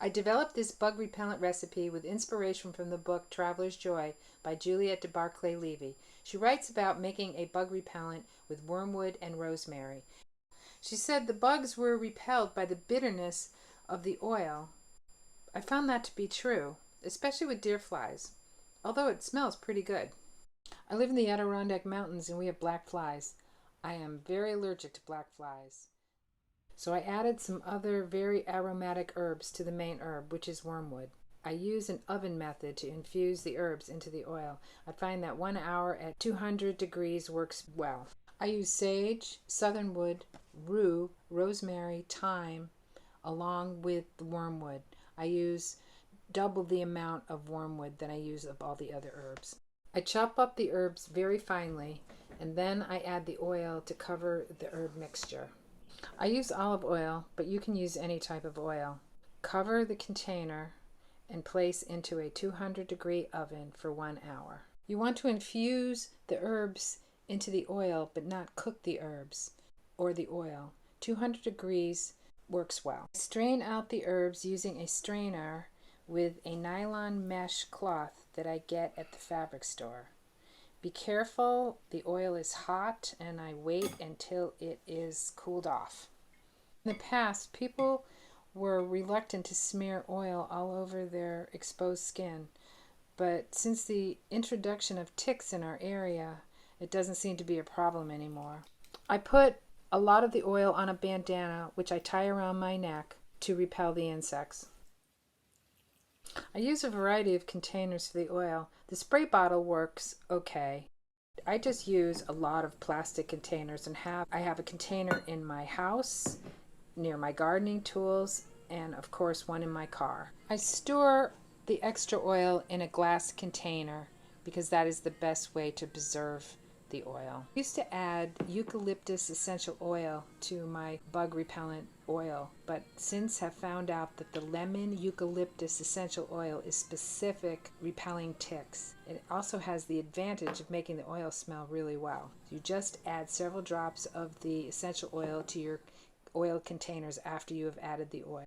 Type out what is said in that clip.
I developed this bug repellent recipe with inspiration from the book Traveler's Joy by Juliet de Barclay-Levy. She writes about making a bug repellent with wormwood and rosemary. She said the bugs were repelled by the bitterness of the oil. I found that to be true, especially with deer flies, although it smells pretty good. I live in the Adirondack Mountains and we have black flies. I am very allergic to black flies. So I added some other very aromatic herbs to the main herb, which is wormwood. I use an oven method to infuse the herbs into the oil. I find that 1 hour at 200 degrees works well. I use sage, southernwood, rue, rosemary, thyme, along with the wormwood. I use double the amount of wormwood than I use of all the other herbs. I chop up the herbs very finely, and then I add the oil to cover the herb mixture. I use olive oil, but you can use any type of oil. Cover the container and place into a 200-degree oven for 1 hour. You want to infuse the herbs into the oil, but not cook the herbs or the oil. 200 degrees works well. Strain out the herbs using a strainer with a nylon mesh cloth that I get at the fabric store. Be careful, the oil is hot, and I wait until it is cooled off. In the past, people were reluctant to smear oil all over their exposed skin, but since the introduction of ticks in our area, it doesn't seem to be a problem anymore. I put a lot of the oil on a bandana, which I tie around my neck to repel the insects. I use a variety of containers for the oil. The spray bottle works okay. I just use a lot of plastic containers and I have a container in my house, near my gardening tools, and of course one in my car. I store the extra oil in a glass container because that is the best way to preserve the oil. I used to add eucalyptus essential oil to my bug repellent oil, but since have found out that the lemon eucalyptus essential oil is specific repelling ticks. It also has the advantage of making the oil smell really well. You just add several drops of the essential oil to your oil containers after you have added the oil.